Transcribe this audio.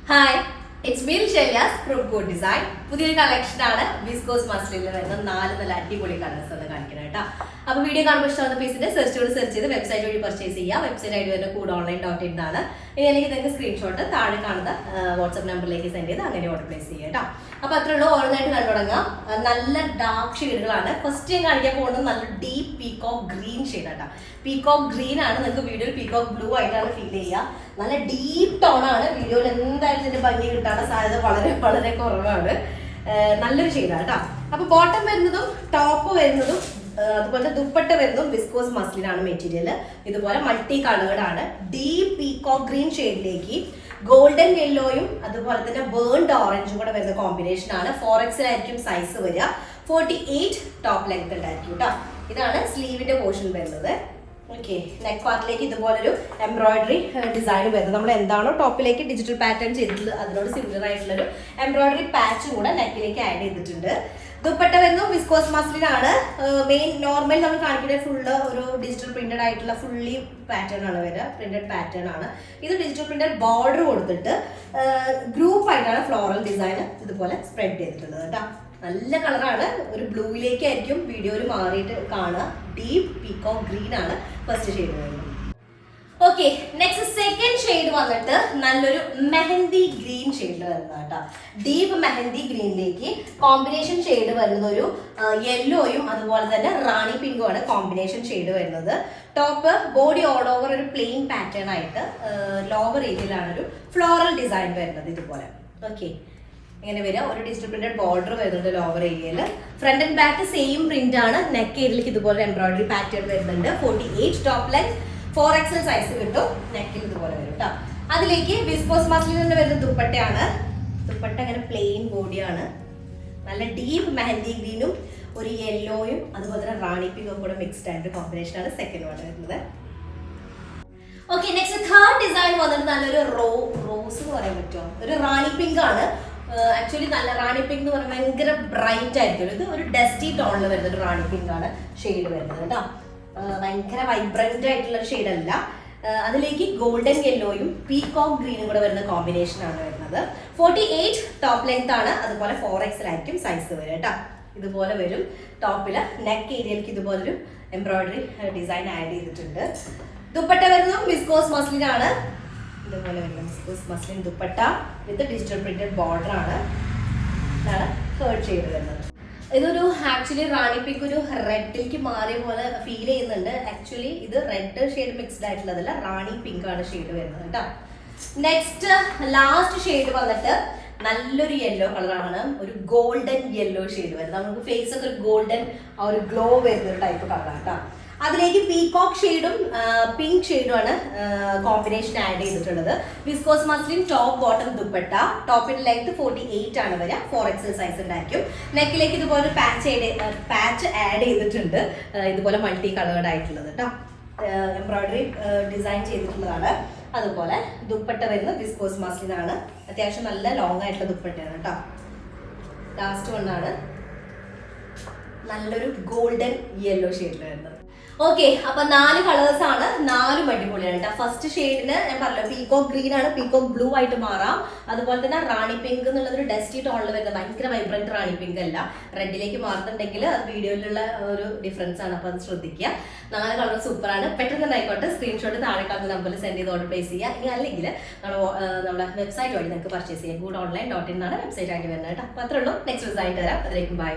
Hi, it's me Shelyas from good design. പുതിയൊരു collection ആണ് viscose മസ്ലിനിൽ വരുന്ന 4 നല്ല അടിപൊളി കളേഴ്സ് ആണ് കാണിക്കുന്നത് കേട്ടോ. അപ്പോൾ വീഡിയോ കാണുമ്പോൾ ഇഷ്ടമുള്ള പീസിന്റെ സെർച്ച് ചെയ്ത് വെബ്സൈറ്റ് വഴി പർച്ചേസ് ചെയ്യുക. വെബ്സൈറ്റ് ഐഡി വരുന്ന CodeOnline.in ആണ്. ഇനി അല്ലെങ്കിൽ നിങ്ങൾക്ക് സ്ക്രീൻഷോട്ട് താഴെ കാണുന്ന വാട്സ്ആപ്പ് നമ്പറിലേക്ക് സെൻഡ് ചെയ്ത് അങ്ങനെ ഓർഡർ പ്ലേസ് ചെയ്യുക കേട്ടോ. അപ്പോൾ അത്രയുള്ളൂ, ഓരോന്നായിട്ട് കണ്ടു തുടങ്ങാം. നല്ല ഡാർക്ക് ഷെയ്ഡുകളാണ്. ഫസ്റ്റ് ഞാൻ കാണിക്കാൻ പോകുന്നത് നല്ല ഡീപ്പ് പീകോക്ക് ഗ്രീൻ ഷെയ്ഡ് കേട്ടോ. പീകോക്ക് ഗ്രീൻ ആണ്, നിങ്ങൾക്ക് വീഡിയോയിൽ പീകോക്ക് ബ്ലൂ ആയിട്ടാണ് ഫീൽ ചെയ്യുക. നല്ല ഡീപ്പ് ടോൺ ആണ്. വീഡിയോയിൽ എന്തായാലും ഇതിന്റെ ഭംഗി കിട്ടാനുള്ള സാധ്യത വളരെ വളരെ കുറവാണ്. നല്ലൊരു ഷെയ്ഡാണ് കേട്ടോ. അപ്പൊ ബോട്ടം വരുന്നതും ടോപ്പ് വരുന്നതും അതുപോലെ ദുപ്പട്ട വരുന്നതും വിസ്കോസ് മസ്ലിനാണ് മെറ്റീരിയൽ. ഇതുപോലെ മൾട്ടി കളേർഡ് ആണ്. ഡീപ്പ് പീകോക്ക് ഗ്രീൻ ഷെയ്ഡിലേക്ക് ഗോൾഡൻ യെല്ലോയും അതുപോലെ തന്നെ ബേൺഡ് ഓറഞ്ചും കൂടെ വരുന്ന കോമ്പിനേഷൻ ആണ്. 4XL ആയിരിക്കും സൈസ് വരിക. 48 ടോപ്പ് ലെങ്ത് ഉണ്ടായിരിക്കും കേട്ടോ. ഇതാണ് സ്ലീവിന്റെ പോർഷൻ വരുന്നത്. ഓക്കെ, നെക്ക് പാർട്ടിലേക്ക് ഇതുപോലൊരു എംബ്രോയിഡറി ഡിസൈൻ വരുന്നത്. നമ്മൾ എന്താണോ ടോപ്പിലേക്ക് ഡിജിറ്റൽ പാറ്റേൺ ചെയ്തിട്ടുള്ളത് അതിനോട് സിമിലർ ആയിട്ടുള്ളൊരു എംബ്രോയിഡറി പാച്ചും കൂടെ നെക്കിലേക്ക് ആഡ് ചെയ്തിട്ടുണ്ട്. ദുപ്പട്ട വരുന്നത് വിസ്കോസ് മസ്ലിനാണ്. മെയിൻ നോർമൽ നമ്മൾ കാണിക്കുന്ന ഫുള്ള് ഒരു ഡിജിറ്റൽ പ്രിന്റഡ് ആയിട്ടുള്ള ഫുള്ളി പാറ്റേൺ ആണ് വരിക. പ്രിന്റഡ് പാറ്റേൺ ആണ് ഇത്. ഡിജിറ്റൽ പ്രിന്റഡ് ബോർഡർ കൊടുത്തിട്ട് ഗ്രൂപ്പ് ആയിട്ടാണ് ഫ്ലോറൽ ഡിസൈൻ ഇതുപോലെ സ്പ്രെഡ് ചെയ്തിട്ടുള്ളത് കേട്ടോ. നല്ല കളറാണ്. ഒരു ബ്ലൂയിലേക്കായിരിക്കും വീഡിയോയിൽ മാറിയിട്ട് കാണുക. ഡീപ്പ് പീകോക്ക് ഗ്രീൻ ആണ് ഫസ്റ്റ് ഷെയ്ഡ് വരുന്നത്. ഓക്കെ, നെക്സ്റ്റ് സെക്കൻഡ് ഷെയ്ഡ് വന്നിട്ട് നല്ലൊരു മെഹന്തി ഗ്രീൻ ഷെയ്ഡ് വരുന്നത് കേട്ടോ. ഡീപ്പ് മെഹന്തി ഗ്രീനിലേക്ക് കോമ്പിനേഷൻ ഷെയ്ഡ് വരുന്നത് ഒരു യെല്ലോയും അതുപോലെ തന്നെ റാണി പിങ്കും ആണ് കോമ്പിനേഷൻ ഷെയ്ഡ് വരുന്നത്. ടോപ്പ് ബോഡി ഓൾ ഓവർ ഒരു പ്ലെയിൻ പാറ്റേൺ ആയിട്ട് ലോവർ ഏരിയയിലാണ് ഒരു ഫ്ലോറൽ ഡിസൈൻ വരുന്നത് ഇതുപോലെ. ഓക്കെ, ഇങ്ങനെ വരിക. ഒരു ഡിജിറ്റൽ പ്രിന്റഡ് ബോർഡർ വരുന്നുണ്ട് ലോവർ ഏരിയയിൽ. Front and back same print ആണ്. നെക്ക് ഏരിയയിലേക്ക് ഇതുപോലെ എംബ്രോയിഡറി പാറ്റേൺ വരുന്നുണ്ട്. 48 ടോപ്പ് ലെങ്ത് 4XL സൈസ് കിട്ടും. നെക്കിൽ ഇതുപോലെ വരും കേട്ടോ. അതിലേക്ക് വിസ്കോസ് മസ്ലിനിൽ വരുന്ന ദുപ്പട്ടയാണ്. ദുപ്പട്ട അങ്ങനെ പ്ലെയിൻ ബോഡിയാണ്. നല്ല ഡീപ്പ് മെഹന്തി ഗ്രീനും ഒരു യെല്ലോയും അതുപോലെ തന്നെ റാണി പിങ്കും കൂടെ മിക്സ്ഡ് ആയിട്ട് കോമ്പിനേഷൻ ആണ് സെക്കൻഡ് വൺ വരുന്നത്. ഓക്കെ, നെക്സ്റ്റ് തേർഡ് ഡിസൈൻ വന്നിട്ട് നല്ലൊരു റോസ് എന്ന് പറയാൻ പറ്റുമോ, ഒരു റാണി പിങ്ക് ആണ്. ആക്ച്വലി നല്ല റാണി പിങ്ക് എന്ന് പറഞ്ഞാൽ ഭയങ്കര ബ്രൈറ്റ് ആയിരിക്കും. ഇത് ഒരു ഡസ്റ്റി ടോണിൽ വരുന്ന ഒരു റാണി പിങ്ക് ആണ് ഷെയ്ഡ് വരുന്നത് കേട്ടോ. ഭയങ്കര വൈബ്രന്റ് ആയിട്ടുള്ള ഒരു ഷെയ്ഡ് അല്ല. അതിലേക്ക് ഗോൾഡൻ യെല്ലോയും പീകോക്ക് ഗ്രീനും കൂടെ വരുന്ന കോമ്പിനേഷൻ ആണ് വരുന്നത്. 48 ടോപ്പ് ലെങ്ത് ആണ്. അതുപോലെ 4XL ആയിരിക്കും സൈസ് വരും കേട്ടോ. ഇതുപോലെ വരും. ടോപ്പില് നെക്ക് ഏരിയയിലേക്ക് ഇതുപോലൊരു എംബ്രോയിഡറി ഡിസൈൻ ആഡ് ചെയ്തിട്ടുണ്ട്. ദുപ്പട്ട വരുന്നതും വിസ്കോസ് മസ്ലിനാണ്. ഇതുപോലെ വരുന്ന viscose muslin dupatta with digital printed border ആണ്. ഇതാണ് തേർഡ് ഷെയ്ഡ് വരുന്നത്. ഇതൊരു ആക്ച്വലി റാണി പിങ്ക് ഒരു റെഡിലേക്ക് മാറിയ പോലെ ഫീൽ ചെയ്യുന്നുണ്ട്. ആക്ച്വലി ഇത് റെഡ് ഷെയ്ഡ് മിക്സ്ഡ് ആയിട്ടുള്ളതല്ല, റാണി പിങ്ക് ആണ് ഷെയ്ഡ് വരുന്നത് കേട്ടോ. നെക്സ്റ്റ് ലാസ്റ്റ് ഷെയ്ഡ് വന്നിട്ട് നല്ലൊരു യെല്ലോ കളറാണ്. ഒരു ഗോൾഡൻ യെല്ലോ ഷെയ്ഡ് വരുന്നത്. നമുക്ക് ഫേസ് ഒക്കെ ഒരു ഗോൾഡൻ ആ ഒരു ഗ്ലോ വരുന്ന ഒരു ടൈപ്പ് കളറാണ് കേട്ടോ. അതിലേക്ക് പീകോക്ക് ഷെയ്ഡും പിങ്ക് ഷെയ്ഡും ആണ് കോമ്പിനേഷൻ ആഡ് ചെയ്തിട്ടുള്ളത്. Viscose muslin top bottom dupatta. ടോപ്പിന്റെ ലെങ്ത് 48 ആണ് വരിക. 4XL സൈസ് ഉണ്ടായിരിക്കും. നെക്കിലേക്ക് ഇതുപോലെ പാച്ച് ആഡ് ചെയ്തിട്ടുണ്ട്. ഇതുപോലെ മൾട്ടി കളേർഡ് ആയിട്ടുള്ളത് കേട്ടോ. എംബ്രോയിഡറി ഡിസൈൻ ചെയ്തിട്ടുള്ളതാണ്. അതുപോലെ ദുപ്പട്ട വരുന്നത് വിസ്കോസ് മസ്ലിൻ ആണ്. അത്യാവശ്യം നല്ല ലോങ് ആയിട്ടുള്ള ദുപ്പട്ടയാണ് കേട്ടോ. ലാസ്റ്റ് വണ്ണാണ് നല്ലൊരു ഗോൾഡൻ യെല്ലോ ഷെയ്ഡിൽ വരുന്നത്. ഓക്കെ, അപ്പൊ 4 കളേഴ്സ് ആണ്. 4 അടിപൊളിയാണ് കേട്ടോ. ഫസ്റ്റ് ഷെയ്ഡിന് ഞാൻ പറഞ്ഞു പീകോക്ക് ഗ്രീൻ ആണ്. പീകോക്ക് ബ്ലൂ ആയിട്ട് മാറാം. അതുപോലെ തന്നെ റാണി പിങ്ക് എന്നുള്ളത് ഒരു ഡസ്റ്റി ടോണിൽ വരുന്നത്. ഭയങ്കര വൈബ്രന്റ് റാണി പിങ്ക് അല്ല. റെഡിലേക്ക് മാറുന്നുണ്ടെങ്കിൽ അത് വീഡിയോയിലുള്ള ഒരു ഡിഫറൻസ് ആണ്. അപ്പൊ അത് ശ്രദ്ധിക്കുക. 4 കളർ സൂപ്പർ ആണ്. പെട്ടെന്ന് ആയിക്കോട്ടെ സ്ക്രീൻഷോട്ട് താഴെ കാണുന്ന നമ്പറിൽ സെൻഡ് ചെയ്ത് ഓർഡർ പ്ലേസ് ചെയ്യുക. ഇനി അല്ലെങ്കിൽ നമ്മുടെ വെബ്സൈറ്റ് വഴി നിങ്ങൾക്ക് പർച്ചേസ് ചെയ്യാം. CodeOnline.in ആണ് വെബ്സൈറ്റ് ആയിട്ട് വരുന്നത് കേട്ടോ. അപ്പൊ അത്രേ ഉള്ളൂ. നെക്സ്റ്റ് ഡിസൈൻ തരാം. അതിലേക്കും ബൈ.